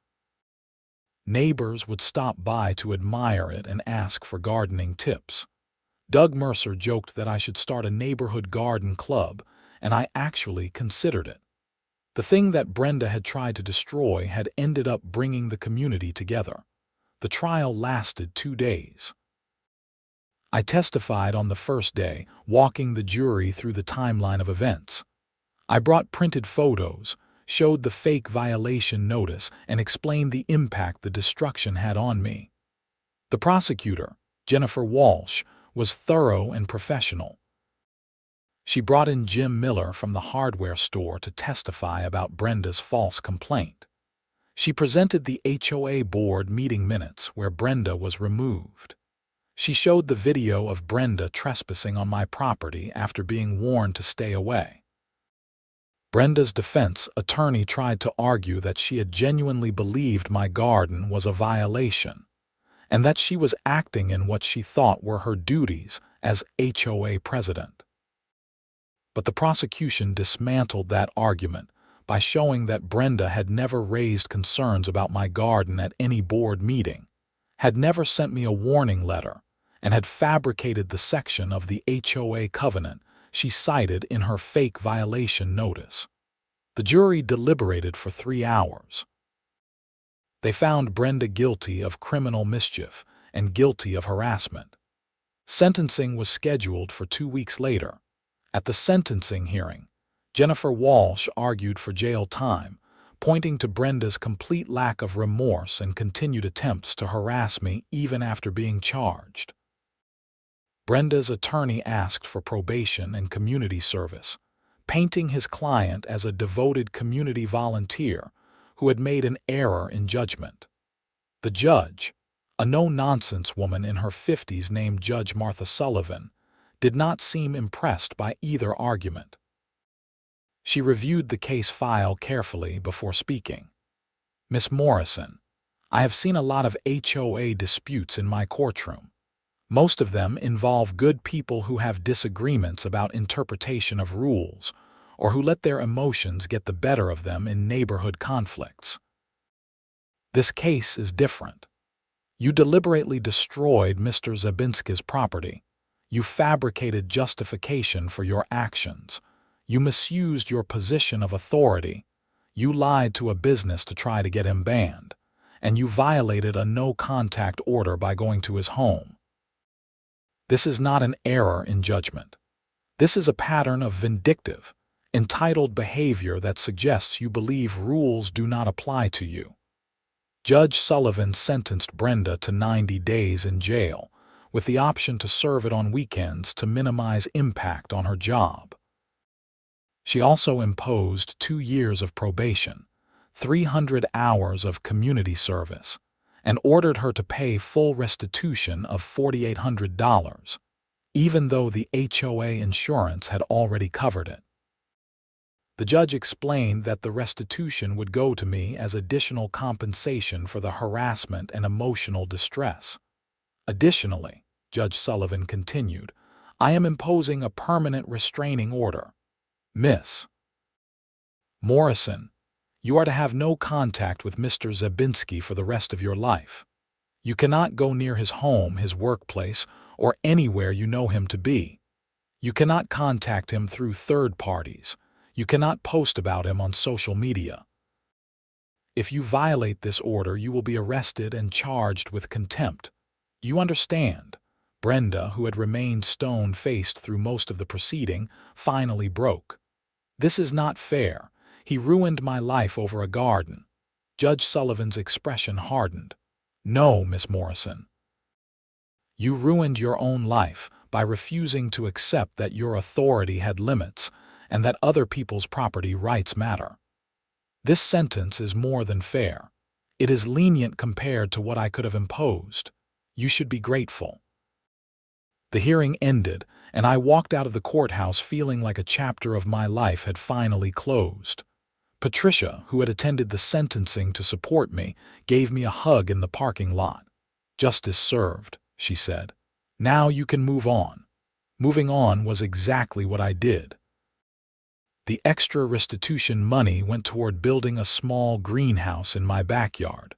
[SPEAKER 1] Neighbors would stop by to admire it and ask for gardening tips. Doug Mercer joked that I should start a neighborhood garden club, and I actually considered it. The thing that Brenda had tried to destroy had ended up bringing the community together. The trial lasted 2 days. I testified on the first day, walking the jury through the timeline of events. I brought printed photos, showed the fake violation notice, and explained the impact the destruction had on me. The prosecutor, Jennifer Walsh, was thorough and professional. She brought in Jim Miller from the hardware store to testify about Brenda's false complaint. She presented the HOA board meeting minutes where Brenda was removed. She showed the video of Brenda trespassing on my property after being warned to stay away. Brenda's defense attorney tried to argue that she had genuinely believed my garden was a violation, and that she was acting in what she thought were her duties as HOA president. But the prosecution dismantled that argument by showing that Brenda had never raised concerns about my garden at any board meeting, had never sent me a warning letter, and had fabricated the section of the HOA covenant she cited in her fake violation notice. The jury deliberated for 3 hours. They found Brenda guilty of criminal mischief and guilty of harassment. Sentencing was scheduled for 2 weeks later. At the sentencing hearing, Jennifer Walsh argued for jail time, pointing to Brenda's complete lack of remorse and continued attempts to harass me even after being charged. Brenda's attorney asked for probation and community service, painting his client as a devoted community volunteer who had made an error in judgment. The judge, a no-nonsense woman in her 50s named Judge Martha Sullivan, did not seem impressed by either argument. She reviewed the case file carefully before speaking. "Miss Morrison, I have seen a lot of HOA disputes in my courtroom. Most of them involve good people who have disagreements about interpretation of rules, or who let their emotions get the better of them in neighborhood conflicts. This case is different. You deliberately destroyed Mr. Zabinski's property. You fabricated justification for your actions. You misused your position of authority. You lied to a business to try to get him banned. And you violated a no-contact order by going to his home. This is not an error in judgment. This is a pattern of vindictive, entitled behavior that suggests you believe rules do not apply to you." Judge Sullivan sentenced Brenda to 90 days in jail, with the option to serve it on weekends to minimize impact on her job. She also imposed 2 years of probation, 300 hours of community service, and ordered her to pay full restitution of $4,800, even though the HOA insurance had already covered it. The judge explained that the restitution would go to me as additional compensation for the harassment and emotional distress. Additionally, Judge Sullivan continued, I am imposing a permanent restraining order. Miss Morrison, you are to have no contact with Mr. Zabinski for the rest of your life. You cannot go near his home, his workplace, or anywhere you know him to be. You cannot contact him through third parties. You cannot post about him on social media. If you violate this order, you will be arrested and charged with contempt. You understand? Brenda, who had remained stone-faced through most of the proceeding, finally broke. This is not fair. He ruined my life over a garden. Judge Sullivan's expression hardened. No, Miss Morrison. You ruined your own life by refusing to accept that your authority had limits and that other people's property rights matter. This sentence is more than fair. It is lenient compared to what I could have imposed. You should be grateful. The hearing ended, and I walked out of the courthouse feeling like a chapter of my life had finally closed. Patricia, who had attended the sentencing to support me, gave me a hug in the parking lot. Justice served, she said. Now you can move on. Moving on was exactly what I did. The extra restitution money went toward building a small greenhouse in my backyard,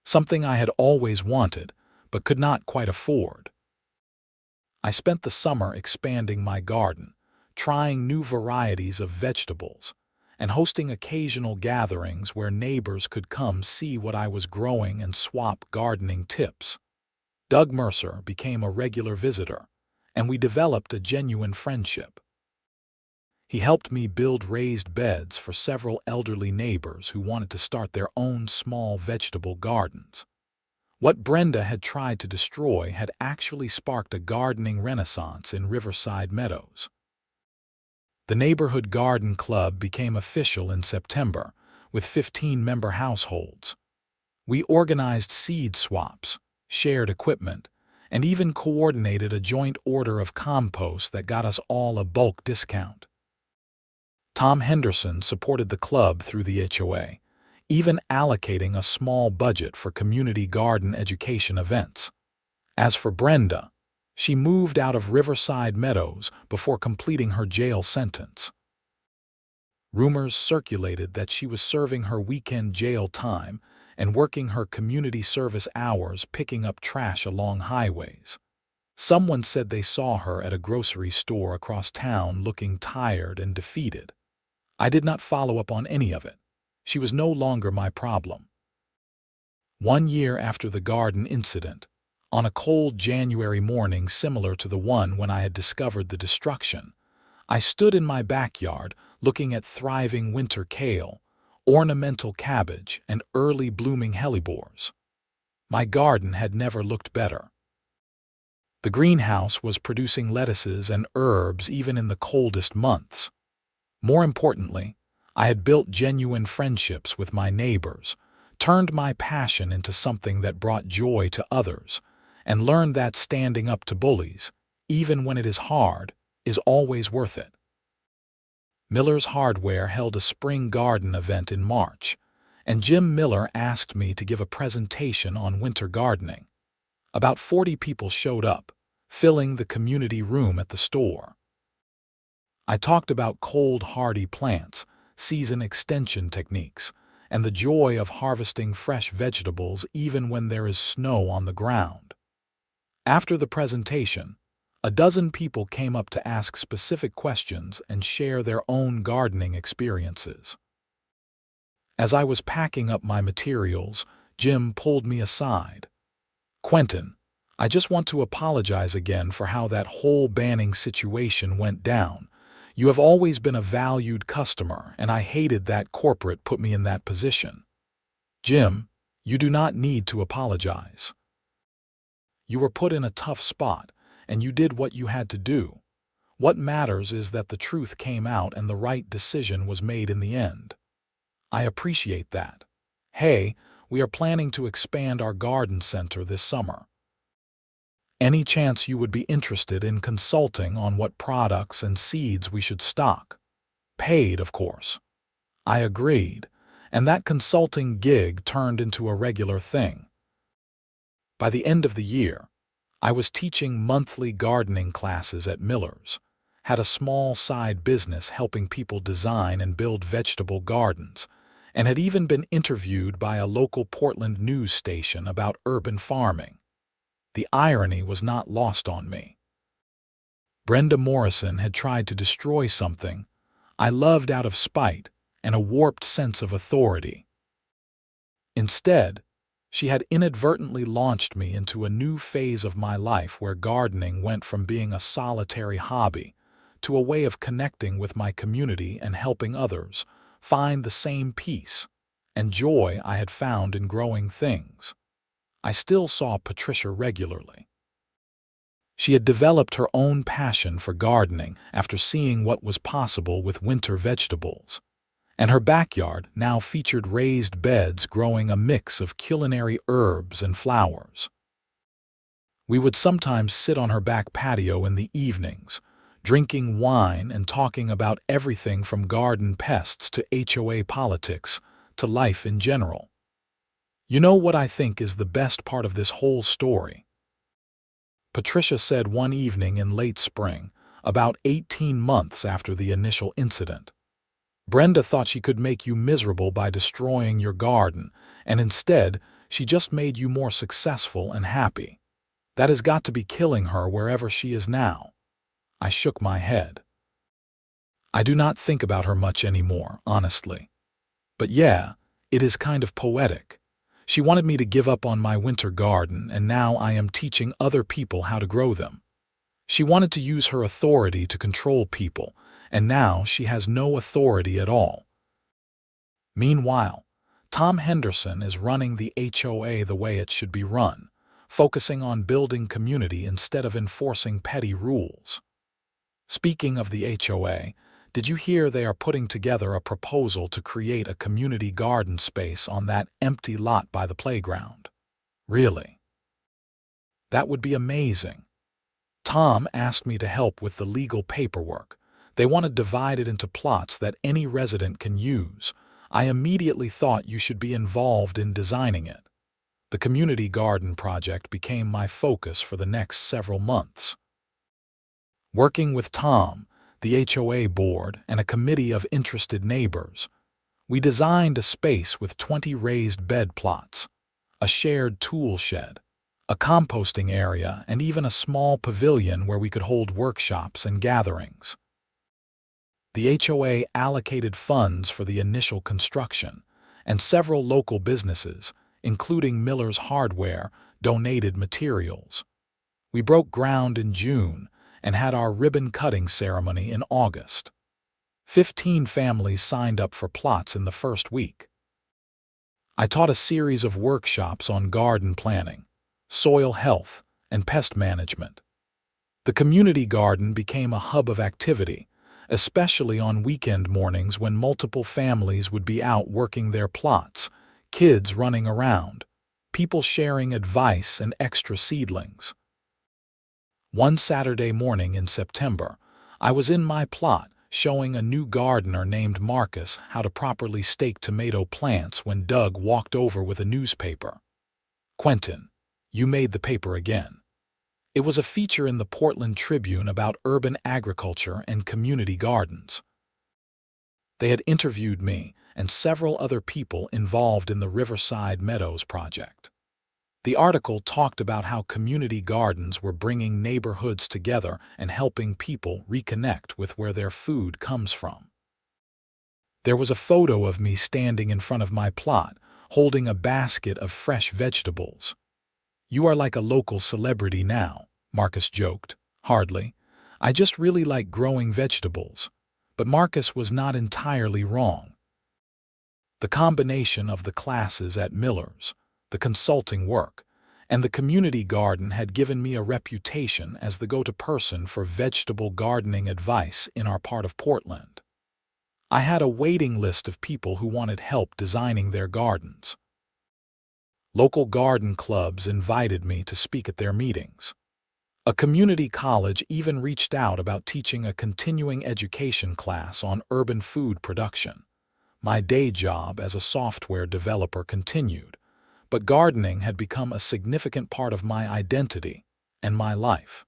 [SPEAKER 1] something I had always wanted but could not quite afford. I spent the summer expanding my garden, trying new varieties of vegetables, and hosting occasional gatherings where neighbors could come see what I was growing and swap gardening tips. Doug Mercer became a regular visitor, and we developed a genuine friendship. He helped me build raised beds for several elderly neighbors who wanted to start their own small vegetable gardens. What Brenda had tried to destroy had actually sparked a gardening renaissance in Riverside Meadows. The neighborhood garden club became official in September, with 15-member households. We organized seed swaps, shared equipment, and even coordinated a joint order of compost that got us all a bulk discount. Tom Henderson supported the club through the HOA, even allocating a small budget for community garden education events. As for Brenda, she moved out of Riverside Meadows before completing her jail sentence. Rumors circulated that she was serving her weekend jail time and working her community service hours picking up trash along highways. Someone said they saw her at a grocery store across town looking tired and defeated. I did not follow up on any of it. She was no longer my problem. 1 year after the garden incident, on a cold January morning similar to the one when I had discovered the destruction, I stood in my backyard looking at thriving winter kale, ornamental cabbage, and early blooming hellebores. My garden had never looked better. The greenhouse was producing lettuces and herbs even in the coldest months. More importantly, I had built genuine friendships with my neighbors, turned my passion into something that brought joy to others, and learned that standing up to bullies, even when it is hard, is always worth it. Miller's Hardware held a spring garden event in March, and Jim Miller asked me to give a presentation on winter gardening. About 40 people showed up, filling the community room at the store. I talked about cold hardy plants, season extension techniques, and the joy of harvesting fresh vegetables even when there is snow on the ground. After the presentation, a dozen people came up to ask specific questions and share their own gardening experiences. As I was packing up my materials, Jim pulled me aside. "Quentin, I just want to apologize again for how that whole banning situation went down. You have always been a valued customer, and I hated that corporate put me in that position." "Jim, you do not need to apologize. You were put in a tough spot, and you did what you had to do. What matters is that the truth came out and the right decision was made in the end. I appreciate that. Hey, we are planning to expand our garden center this summer. Any chance you would be interested in consulting on what products and seeds we should stock? Paid, of course." I agreed, and that consulting gig turned into a regular thing. By the end of the year, I was teaching monthly gardening classes at Miller's, had a small side business helping people design and build vegetable gardens, and had even been interviewed by a local Portland news station about urban farming. The irony was not lost on me. Brenda Morrison had tried to destroy something I loved out of spite and a warped sense of authority. Instead, she had inadvertently launched me into a new phase of my life where gardening went from being a solitary hobby to a way of connecting with my community and helping others find the same peace and joy I had found in growing things. I still saw Patricia regularly. She had developed her own passion for gardening after seeing what was possible with winter vegetables, and her backyard now featured raised beds growing a mix of culinary herbs and flowers. We would sometimes sit on her back patio in the evenings, drinking wine and talking about everything from garden pests to HOA politics to life in general. You know what I think is the best part of this whole story? Patricia said one evening in late spring, about 18 months after the initial incident. Brenda thought she could make you miserable by destroying your garden, and instead, she just made you more successful and happy. That has got to be killing her wherever she is now. I shook my head. I do not think about her much anymore, honestly. But yeah, it is kind of poetic. She wanted me to give up on my winter garden, and now I am teaching other people how to grow them. She wanted to use her authority to control people, and now she has no authority at all. Meanwhile, Tom Henderson is running the HOA the way it should be run, focusing on building community instead of enforcing petty rules. Speaking of the HOA, did you hear they are putting together a proposal to create a community garden space on that empty lot by the playground? Really? That would be amazing. Tom asked me to help with the legal paperwork. They want to divide it into plots that any resident can use. I immediately thought you should be involved in designing it. The community garden project became my focus for the next several months. Working with Tom, the HOA board, and a committee of interested neighbors, we designed a space with 20 raised bed plots, a shared tool shed, a composting area, and even a small pavilion where we could hold workshops and gatherings. The HOA allocated funds for the initial construction, and several local businesses, including Miller's Hardware, donated materials. We broke ground in June and had our ribbon-cutting ceremony in August. 15 families signed up for plots in the first week. I taught a series of workshops on garden planning, soil health, and pest management. The community garden became a hub of activity, especially on weekend mornings when multiple families would be out working their plots, kids running around, people sharing advice and extra seedlings. One Saturday morning in September, I was in my plot showing a new gardener named Marcus how to properly stake tomato plants when Doug walked over with a newspaper. "Quentin, you made the paper again." It was a feature in the Portland Tribune about urban agriculture and community gardens. They had interviewed me and several other people involved in the Riverside Meadows project. The article talked about how community gardens were bringing neighborhoods together and helping people reconnect with where their food comes from. There was a photo of me standing in front of my plot, holding a basket of fresh vegetables. "You are like a local celebrity now," Marcus joked. "Hardly. I just really like growing vegetables." But Marcus was not entirely wrong. The combination of the classes at Miller's, the consulting work, and the community garden had given me a reputation as the go-to person for vegetable gardening advice in our part of Portland. I had a waiting list of people who wanted help designing their gardens. Local garden clubs invited me to speak at their meetings. A community college even reached out about teaching a continuing education class on urban food production. My day job as a software developer continued, but gardening had become a significant part of my identity and my life.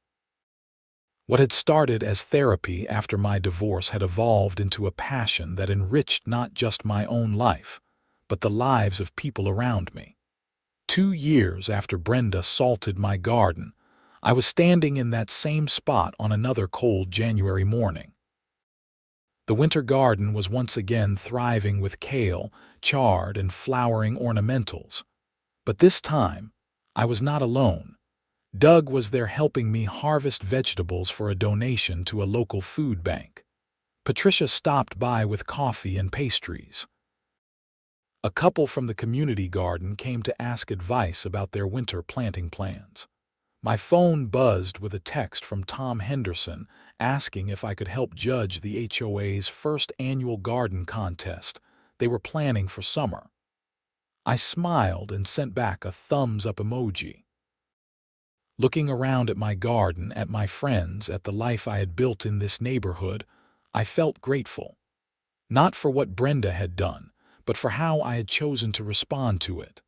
[SPEAKER 1] What had started as therapy after my divorce had evolved into a passion that enriched not just my own life, but the lives of people around me. 2 years after Brenda salted my garden, I was standing in that same spot on another cold January morning. The winter garden was once again thriving with kale, chard, and flowering ornamentals. But this time, I was not alone. Doug was there helping me harvest vegetables for a donation to a local food bank. Patricia stopped by with coffee and pastries. A couple from the community garden came to ask advice about their winter planting plans. My phone buzzed with a text from Tom Henderson asking if I could help judge the HOA's first annual garden contest they were planning for summer. I smiled and sent back a thumbs-up emoji. Looking around at my garden, at my friends, at the life I had built in this neighborhood, I felt grateful. Not for what Brenda had done, but for how I had chosen to respond to it.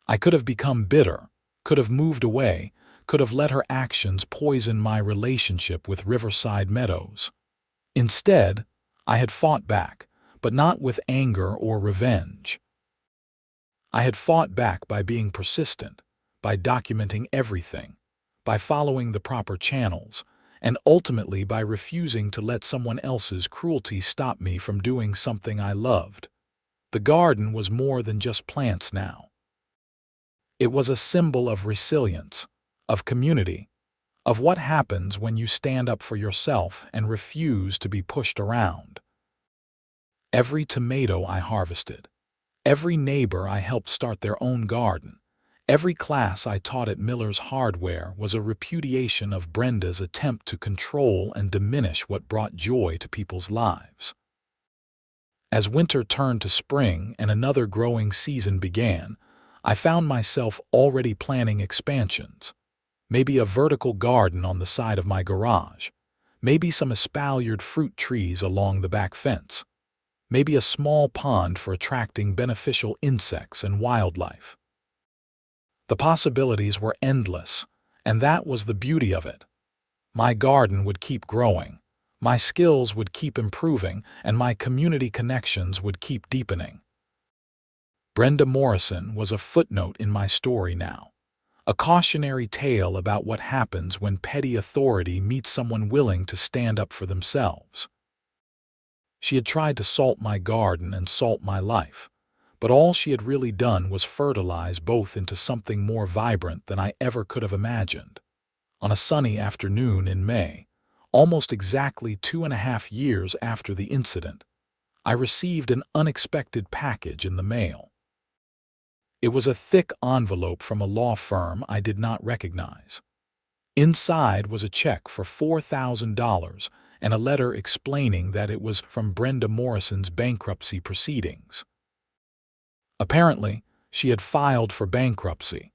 [SPEAKER 1] I could have become bitter, could have moved away, could have let her actions poison my relationship with Riverside Meadows. Instead, I had fought back, but not with anger or revenge. I had fought back by being persistent, by documenting everything, by following the proper channels, and ultimately by refusing to let someone else's cruelty stop me from doing something I loved. The garden was more than just plants now. It was a symbol of resilience, of community, of what happens when you stand up for yourself and refuse to be pushed around. Every tomato I harvested, every neighbor I helped start their own garden, every class I taught at Miller's Hardware was a repudiation of Brenda's attempt to control and diminish what brought joy to people's lives. As winter turned to spring and another growing season began, I found myself already planning expansions. Maybe a vertical garden on the side of my garage, maybe some espaliered fruit trees along the back fence, maybe a small pond for attracting beneficial insects and wildlife. The possibilities were endless, and that was the beauty of it. My garden would keep growing, my skills would keep improving, and my community connections would keep deepening. Brenda Morrison was a footnote in my story now, a cautionary tale about what happens when petty authority meets someone willing to stand up for themselves. She had tried to salt my garden and salt my life, but all she had really done was fertilize both into something more vibrant than I ever could have imagined. On a sunny afternoon in May, almost exactly 2.5 years after the incident, I received an unexpected package in the mail. It was a thick envelope from a law firm I did not recognize. Inside was a check for $4,000 and a letter explaining that it was from Brenda Morrison's bankruptcy proceedings. Apparently, she had filed for bankruptcy,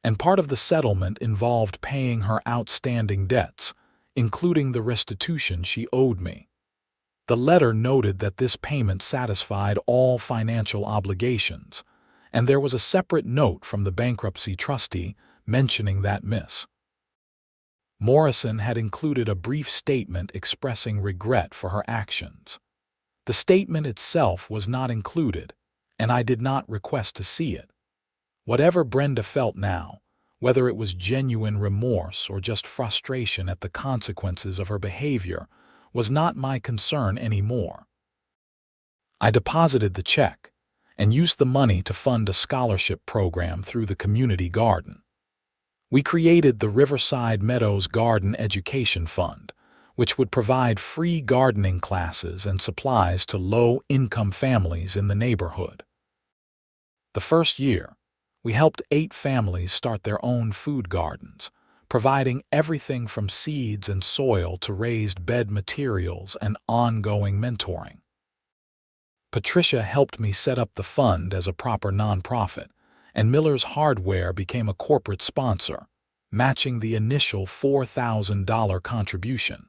[SPEAKER 1] and part of the settlement involved paying her outstanding debts, including the restitution she owed me. The letter noted that this payment satisfied all financial obligations, and there was a separate note from the bankruptcy trustee mentioning that Miss Morrison had included a brief statement expressing regret for her actions. The statement itself was not included, and I did not request to see it. Whatever Brenda felt now, whether it was genuine remorse or just frustration at the consequences of her behavior, was not my concern anymore. I deposited the check and used the money to fund a scholarship program through the community garden. We created the Riverside Meadows Garden Education Fund, which would provide free gardening classes and supplies to low-income families in the neighborhood. The first year, we helped 8 families start their own food gardens, providing everything from seeds and soil to raised bed materials and ongoing mentoring. Patricia helped me set up the fund as a proper nonprofit, and Miller's Hardware became a corporate sponsor, matching the initial $4,000 contribution.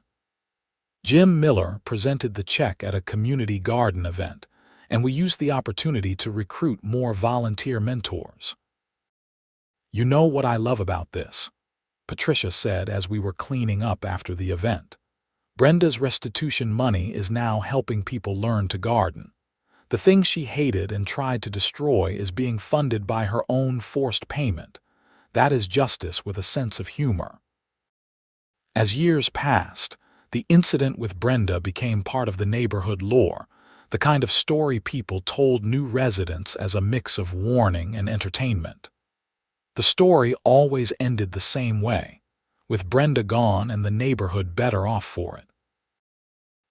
[SPEAKER 1] Jim Miller presented the check at a community garden event, and we used the opportunity to recruit more volunteer mentors. "You know what I love about this?" Patricia said as we were cleaning up after the event. "Brenda's restitution money is now helping people learn to garden. The thing she hated and tried to destroy is being funded by her own forced payment. That is justice with a sense of humor." As years passed, the incident with Brenda became part of the neighborhood lore, the kind of story people told new residents as a mix of warning and entertainment. The story always ended the same way, with Brenda gone and the neighborhood better off for it.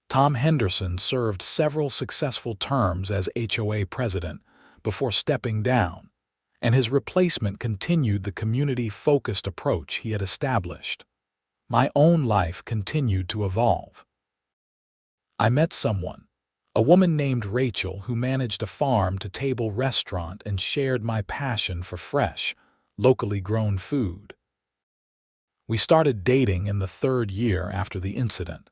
[SPEAKER 1] Tom Henderson served several successful terms as HOA president before stepping down, and his replacement continued the community-focused approach he had established. My own life continued to evolve. I met someone, a woman named Rachel, who managed a farm-to-table restaurant and shared my passion for fresh, locally grown food. We started dating in the 3rd year after the incident,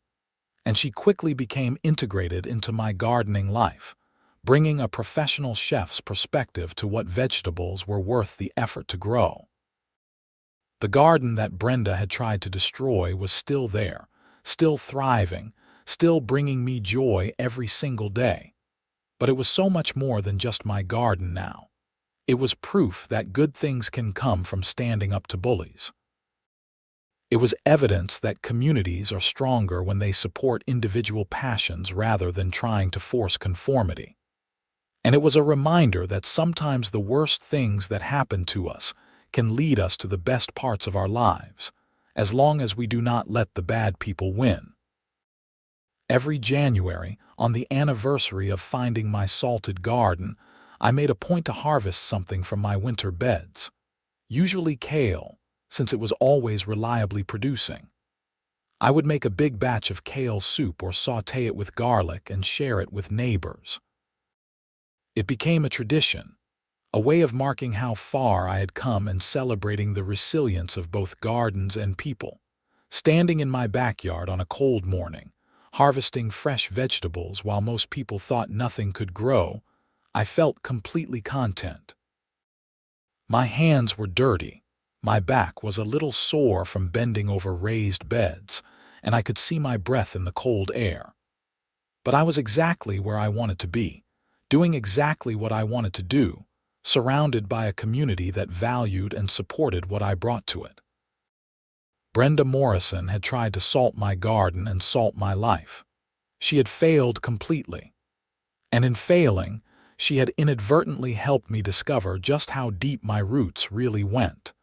[SPEAKER 1] and she quickly became integrated into my gardening life, bringing a professional chef's perspective to what vegetables were worth the effort to grow. The garden that Brenda had tried to destroy was still there, still thriving, still bringing me joy every single day. But it was so much more than just my garden now. It was proof that good things can come from standing up to bullies. It was evidence that communities are stronger when they support individual passions rather than trying to force conformity. And it was a reminder that sometimes the worst things that happen to us can lead us to the best parts of our lives, as long as we do not let the bad people win. Every January, on the anniversary of finding my salted garden, I made a point to harvest something from my winter beds, usually kale, since it was always reliably producing. I would make a big batch of kale soup or sauté it with garlic and share it with neighbors. It became a tradition, a way of marking how far I had come and celebrating the resilience of both gardens and people. Standing in my backyard on a cold morning, harvesting fresh vegetables while most people thought nothing could grow, I felt completely content. My hands were dirty, my back was a little sore from bending over raised beds, and I could see my breath in the cold air. But I was exactly where I wanted to be, doing exactly what I wanted to do, surrounded by a community that valued and supported what I brought to it. Brenda Morrison had tried to salt my garden and salt my life. She had failed completely. And in failing, she had inadvertently helped me discover just how deep my roots really went.